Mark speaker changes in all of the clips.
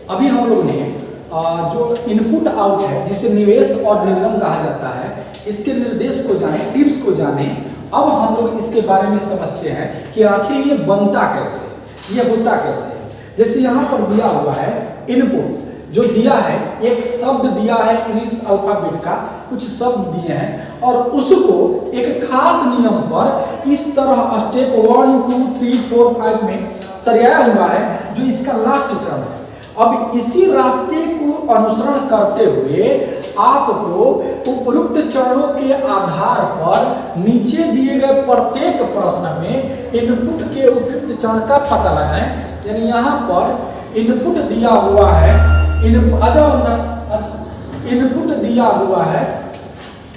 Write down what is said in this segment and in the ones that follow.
Speaker 1: अभी हम लोग ने जो इनपुट आउट है जिसे निवेश और निर्गम कहा जाता है, इसके निर्देश को जाने, टिप्स को जाने। अब हम लोग इसके बारे में समझते हैं कि आखिर ये बनता कैसे, ये होता कैसे। जैसे यहाँ पर दिया हुआ है इनपुट, जो दिया है एक शब्द दिया है इंग्लिश अल्फाबेट का, कुछ शब्द दिए हैं और उसको एक खास नियम पर इस तरह स्टेप 1 2 3 4 5 में सरियाया हुआ है, जो इसका लास्ट चरण है। अब इसी रास्ते को अनुसरण करते हुए आपको उपयुक्त चरणों के आधार पर नीचे दिए गए प्रत्येक प्रश्न में इनपुट के उपयुक्त चरण का पता लगाएं। यानी यहाँ पर इनपुट दिया हुआ है, इनपुट आ जाओ अंदर, इनपुट दिया हुआ है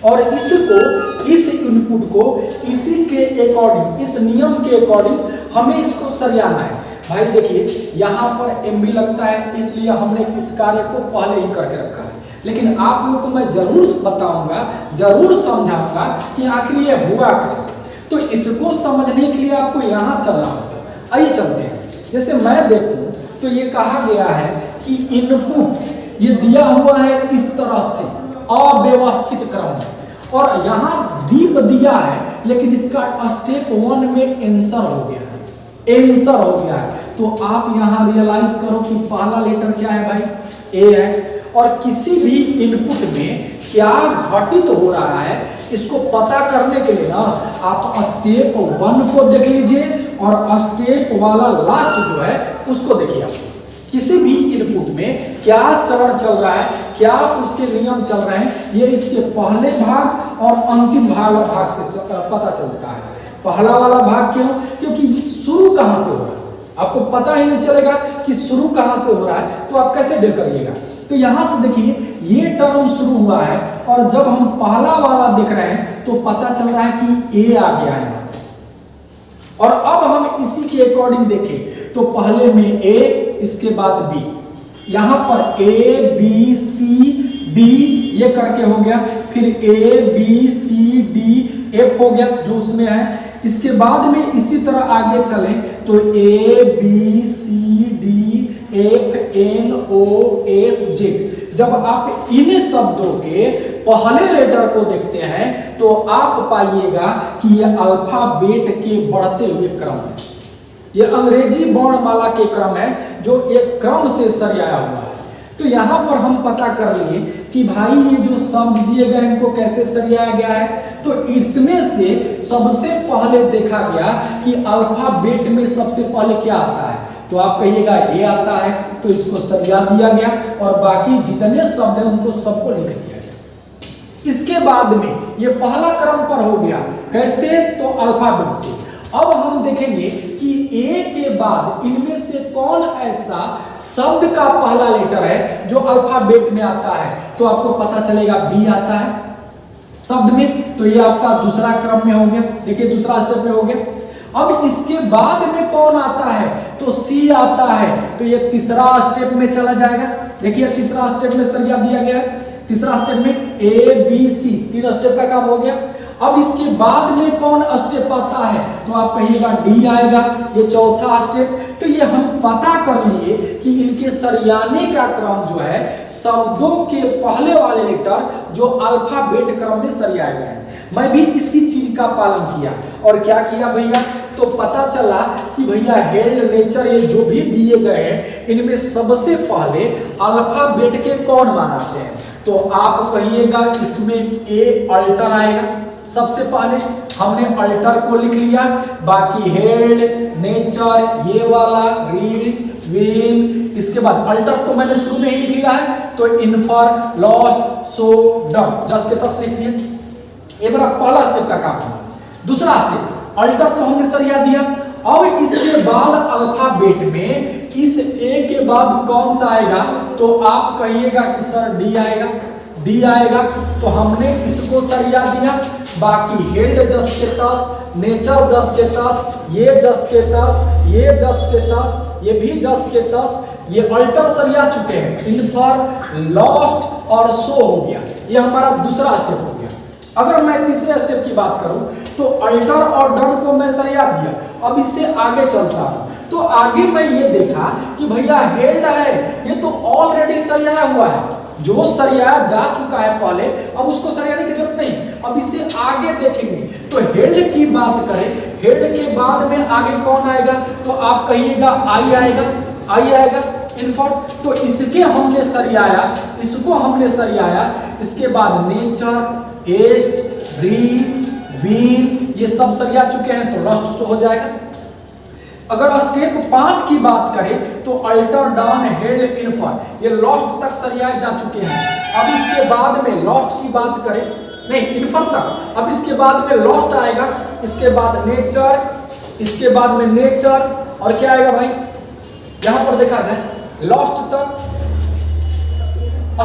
Speaker 1: और इसको, इस इनपुट को इसी के अकॉर्डिंग, इस नियम के अकॉर्डिंग हमें इसको सरियाना है। भाई देखिए यहाँ पर एमबी लगता है, इसलिए हमने इस कार्य को पहले ही करके रखा है, लेकिन आप लोग को मैं जरूर बताऊंगा, जरूर समझाऊंगा कि आखिर ये हुआ कैसे। तो इसको समझने के लिए आपको यहाँ चलना होगा। आइए चलते हैं। जैसे मैं देखूं तो ये कहा गया है कि इनपुट ये दिया हुआ है इस तरह से अव्यवस्थित क्रम में, और यहाँ डीप दिया है, लेकिन इसका स्टेप 1 में आंसर हो गया है, आंसर हो गया है। तो आप यहाँ रियलाइज करो कि पहला लेटर क्या है भाई, ए है। और किसी भी इनपुट में क्या घटित हो रहा है इसको पता करने के लिए ना आप स्टेप 1 को देख लीजिए और स्टेप वाला लास्ट जो है उसको देखिए। आप किसी भी इनपुट में क्या चरण चल रहा है, क्या उसके नियम चल रहे हैं, ये इसके पहले भाग और अंतिम भाग से पता चलता है। पहला वाला भाग क्यों? क्योंकि शुरू कहां से हो रहा है, आपको पता ही नहीं चलेगा कि शुरू कहां से हो रहा है, तो आप कैसे डील करिएगा। तो यहां से देखिए ये टर्म शुरू हुआ है और जब हम पहला वाला देख रहे हैं तो पता चल रहा है कि ए आ गया है। और अब हम इसी के अकॉर्डिंग देखें तो पहले में ए, इसके बाद बी, यहां पर ए बी सी डी ये करके हो गया, फिर A B C D F हो गया जो उसमें है। इसके बाद में इसी तरह आगे चले तो A B C D F N O S Z. जब आप इन शब्दों के पहले लेटर को देखते हैं तो आप पाइएगा कि ये अल्फाबेट के बढ़ते हुए क्रम है, ये अंग्रेजी वर्णमाला के क्रम है जो एक क्रम से सरियाया हुआ है। तो यहाँ पर हम पता कर लिए कि भाई ये जो शब्द दिए गए इनको कैसे सरियाया गया है। तो इसमें से सबसे पहले देखा गया कि अल्फाबेट में सबसे पहले क्या आता है, तो आप कहिएगा ए आता है, तो इसको सरिया दिया गया और बाकी जितने शब्द हैं उनको सबको लिख दिया गया। इसके बाद में ये पहला क्रम पर हो गया, कैसे? तो अल्फाबेट से। अब हम देखेंगे कि ए के बाद इनमें से कौन ऐसा शब्द का पहला लेटर है जो अल्फाबेट में आता है, तो आपको पता चलेगा बी आता है शब्द में। तो ये आपका दूसरा क्रम में हो गया, देखिए दूसरा स्टेप में हो गया। अब इसके बाद में कौन आता है, तो सी आता है, तो ये तीसरा स्टेप में चला जाएगा। देखिए तीसरा स्टेप में सरिया दिया गया है, तीसरा स्टेप में ए बी सी, 3 स्टेप का काम हो गया। अब इसके बाद में कौन स्टेप आता है, तो आप कहिएगा डी आएगा, ये चौथा स्टेप। तो ये हम पता कर लिए कि इनके सरियाने का क्रम जो है शब्दों के पहले वाले लेटर जो अल्फाबेट क्रम में सरियाए गए हैं। मैं भी इसी चीज का पालन किया और क्या किया भैया, तो पता चला कि भैया हेल्ड नेचर ये जो भी दिए गए हैं इनमें सबसे पहले अल्फाबेट के कौन मान आते हैं, तो आप कहिएगा इसमें ए अल्टर आएगा। सबसे पहले हमने अल्टर को लिख लिया, बाकी हेल्ड नेचर ये वाला रीच विन, इसके बाद अल्टर तो मैंने शुरू में ही लिख लिया है, तो इन्फर लॉस्ट सो डन जस्ट के तस लिख दिया। ये मेरा पहला स्टेप का काम है। दूसरा स्टेप अल्टर तो हमने सरिया दिया। अब इसके बाद अल्फाबेट में इस ए के बाद कौन सा आएगा, तो आप कहिएगा कि सर डी आएगा, डी आएगा, तो हमने इसको सरिया दिया। बाकी हेल्ड जस के तस, नेचर जस के तस, ये जस के तस, ये जस के तस, ये भी जस के तस, ये अल्टर सरिया चुके हैं। इन्फर लॉस्ट और सो हो गया, ये हमारा दूसरा स्टेप हो गया। अगर मैं तीसरे स्टेप की बात करूं तो अल्टर और डन को मैं सरिया दिया। अब इससे आगे चलता हूं तो आगे मैं ये देखा कि भैया हेल्ड है, ये तो ऑलरेडी सरियाया हुआ है, जो सरियाया जा चुका है पहले, अब उसको सरियाने की जरूरत नहीं। अब इसे आगे देखेंगे तो हेल्ड की बात करें, हेल्ड के बाद में आगे कौन आएगा, तो आप कहिएगा आई आएगा, आई आएगा इनफॉर्म। तो इसके हमने सरियाया, इसको हमने सरियाया, इसके बाद नेचर, एस्ट, रीच, वीन ये सब सरिया चुके हैं तो लॉस्ट हो जाएगा। अगर स्टेप 5 की बात करें तो अल्टर, डाउन, हेल्ड, इनफर ये लॉस्ट तक सरियाए जा चुके हैं। अब इसके बाद में लॉस्ट की बात करें, नहीं इनफर तक, अब इसके बाद में लॉस्ट आएगा, इसके बाद नेचर, इसके बाद में नेचर और क्या आएगा भाई, यहां पर देखा जाए लॉस्ट तक।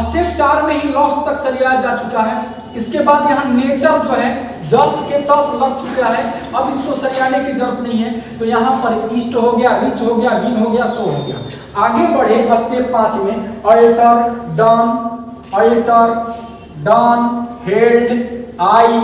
Speaker 1: स्टेप 4 में ही लॉस्ट तक सरियाया जा चुका है। इसके बाद यहाँ नेचर जो है जस के तस लग चुका है, अब इसको सरियाने की जरूरत नहीं है। तो यहाँ पर ईस्ट हो गया, रिच हो गया, विन हो गया, सो हो गया। आगे बढ़े स्टेप 5 में alter, done, alter, done, held, I,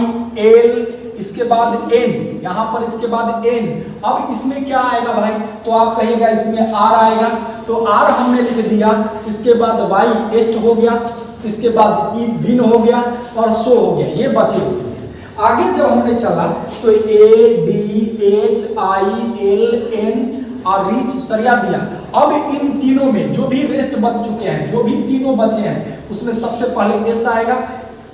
Speaker 1: L, इसके बाद एन, यहाँ पर इसके बाद एन। अब इसमें क्या आएगा भाई, तो आप कहिएगा इसमें आर आएगा, तो आर हमने लिख दिया। इसके बाद वाई एस्ट हो गया, इसके बाद ई विन हो गया और सो हो गया, ये बचे हुए। आगे जब हमने चला तो ए, डी, एच, आई, एल, एन और रीच सरिया दिया। अब इन तीनों में जो भी रेस्ट बच चुके हैं, जो भी तीनों बचे हैं, उसमें सबसे पहले एस आएगा,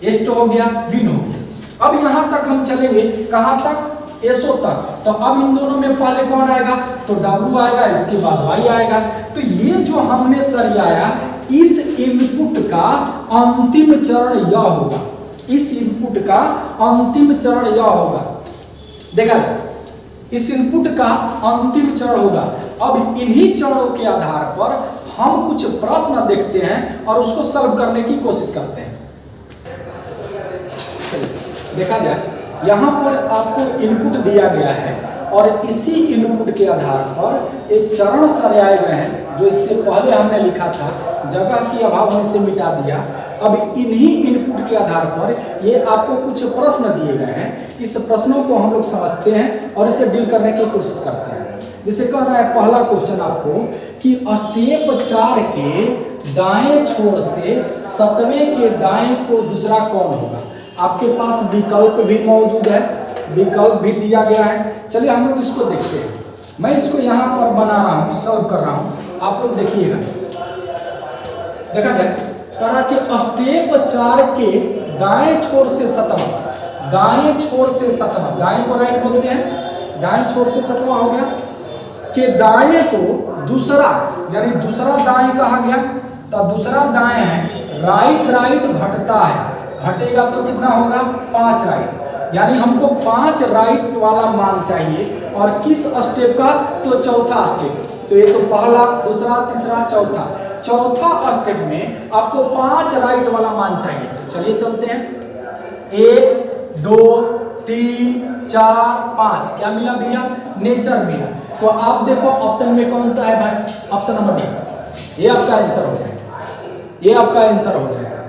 Speaker 1: एस्ट हो गया, विन हो गया। अब यहां तक हम चलेंगे, कहां तक, एसओ तक। तो अब इन दोनों में पहले कौन आएगा, तो डब्ल्यू आएगा, इसके बाद वाई आएगा। तो ये जो हमने सरियाया, इस इनपुट का अंतिम चरण यह होगा, इस इनपुट का अंतिम चरण यह होगा। देखा, इस इनपुट का अंतिम चरण होगा। अब इन्हीं चरणों के आधार पर हम कुछ प्रश्न देखते हैं और उसको सॉल्व करने की कोशिश करते हैं। देखा जाए, यहाँ पर आपको इनपुट दिया गया है और इसी इनपुट के आधार पर एक चरण सरियाए गए हैं, जो इससे पहले हमने लिखा था, जगह की अभाव में से मिटा दिया। अब इन्हीं इनपुट के आधार पर ये आपको कुछ प्रश्न दिए गए हैं, इस प्रश्नों को हम लोग समझते हैं और इसे डील करने की कोशिश करते हैं। जैसे कह रहा है पहला क्वेश्चन आपको कि स्टेप 4 के दाएं छोर से 7वें के दाएं को दूसरा कौन होगा। आपके पास विकल्प भी मौजूद है, विकल्प भी दिया गया है। चलिए हम लोग इसको देखते हैं। मैं इसको यहाँ पर बना रहा हूँ, सॉल्व कर रहा हूँ, आप लोग देखिएगा। देखा जाए, कहा कि स्टेप 4 के दाएं छोर से 7वां, दाएं छोर से 7वां, दाएं को राइट बोलते हैं, दाएं छोर से 7वां हो गया, के दाएं को दूसरा, यानी दूसरा दाएं कहा गया। तो दूसरा दाएं है, राइट राइट घटता है, घटेगा तो कितना होगा, 5 राइट, यानी हमको 5 राइट वाला मान चाहिए। और किस स्टेप का, तो चौथा स्टेप। तो ये तो पहला, दूसरा, तीसरा, चौथा, चौथा स्टेप में आपको 5 राइट वाला मान चाहिए। तो चलिए चलते हैं, 1, 2, 3, 4, 5, क्या मिला भैया, नेचर मिला। तो आप देखो ऑप्शन में कौन सा है भाई, ऑप्शन नंबर डी, ये आपका आंसर हो जाएगा, ये आपका आंसर हो जाएगा।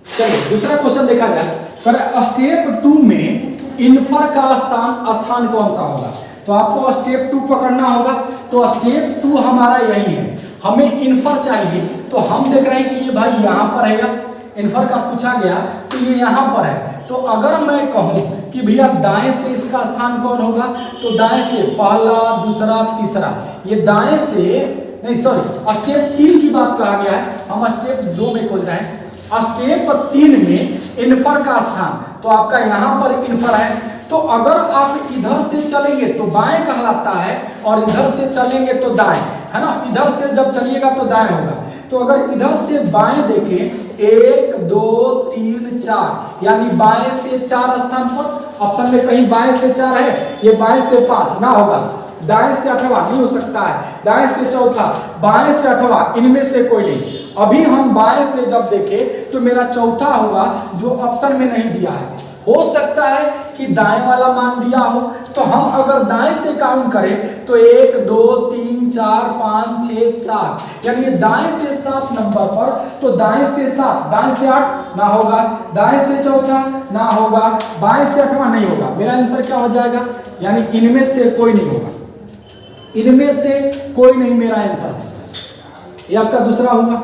Speaker 1: चलिए दूसरा क्वेश्चन देखा जाए, पर स्टेप 2 में इन्फर का स्थान कौन सा होगा। तो आपको स्टेप 2 पकड़ना होगा। तो स्टेप 2 हमारा यही है, हमें इन्फर चाहिए। तो हम देख रहे हैं कि ये भाई यहाँ पर है, इन्फर का पूछा गया तो ये यहाँ पर है। तो अगर मैं कहूँ कि भैया दाएं से इसका स्थान कौन होगा, तो दाएं से पहला, दूसरा, तीसरा, ये दाएं से नहीं, सॉरी स्टेप 3 की बात कहा गया है, हम स्टेप 2 में खोज रहे हैं। स्टेप 3 में इन्फर का स्थान, तो आपका यहाँ पर इन्फर है। तो अगर आप इधर से चलेंगे तो बाएं कहलाता है और इधर से चलेंगे तो दाएं, है ना। इधर से जब चलिएगा तो दाएं होगा। तो अगर इधर से बाएं देखें, 1, 2, 3, 4, यानी बाएं से 4 स्थान पर। ऑप्शन में कहीं बाएं से 4 है, ये बाएं से 5 ना होगा, दाएं से 8वां नहीं हो सकता है, दाएं से चौथा, बाएं से 8वां, इनमें से कोई नहीं। अभी हम बाएं से जब देखें तो मेरा चौथा होगा, जो ऑप्शन में नहीं दिया है। हो सकता है कि दाएं वाला मान दिया हो, तो हम अगर दाएं से काउंट करें तो 1 2 3 4 5 6 7, यानी दाएं से 7 नंबर पर, तो दाएं से 7, दाएं से 8 ना होगा, दाएं से चौथा ना होगा, बाएं से 8वां नहीं होगा। मेरा आंसर क्या हो जाएगा, यानी इनमें से कोई नहीं होगा, इनमें से कोई नहीं मेरा आंसर है। ये आपका दूसरा होगा।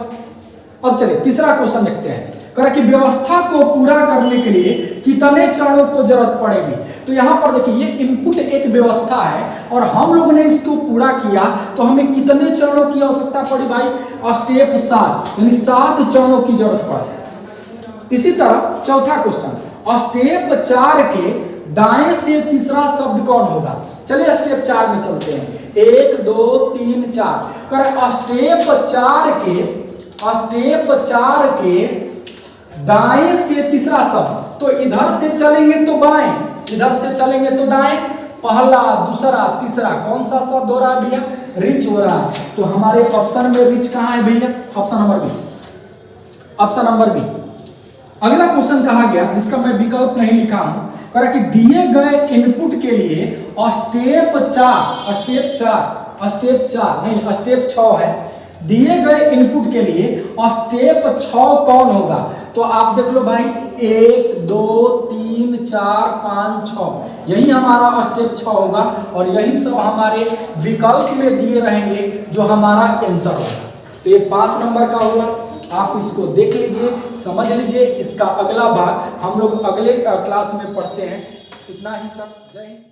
Speaker 1: अब चलिए तीसरा क्वेश्चन देखते हैं। कह रहा कि व्यवस्था को पूरा करने के लिए कितने चरणों को जरूरत पड़ेगी। तो यहाँ पर देखिए ये इनपुट एक व्यवस्था है और हम लोगों ने इसको पूरा किया तो हमें कितने चरणों की आवश्यकता पड़ी भाई, स्टेप 7, यानी 7 चरणों की जरूरत पड़ी। इसी तरह चौथा क्वेश्चन, स्टेप 4 के दाएं से तीसरा शब्द कौन होगा। चलिए स्टेप 4 में चलते हैं, 1 2 3 4। कर स्टेप 4 के दाएं से तीसरा शब्द, तो इधर से चलेंगे तो बाएं, इधर से चलेंगे तो दाएं, पहला दूसरा तीसरा कौन सा शब्द हो रहा है भैया, रिच हो रहा है। तो हमारे ऑप्शन में रिच कहाँ है भैया, option number B, option number B. अगला क्वेश्चन कहा गया जिसका मैं विकल्प नहीं लिखा हूं, कहा कि दिए गए इनपुट के लिए स्टेप 6 है, दिए गए इनपुट के लिए स्टेप 6 कौन होगा। तो आप देख लो भाई 1 2 3 4 5 6, यही हमारा स्टेप 6 होगा और यही सब हमारे विकल्प में दिए रहेंगे जो हमारा आंसर होगा। तो ये 5 नंबर का हुआ, आप इसको देख लीजिए, समझ लीजिए। इसका अगला भाग हम लोग अगले क्लास में पढ़ते हैं। इतना ही तक, जय हिंद।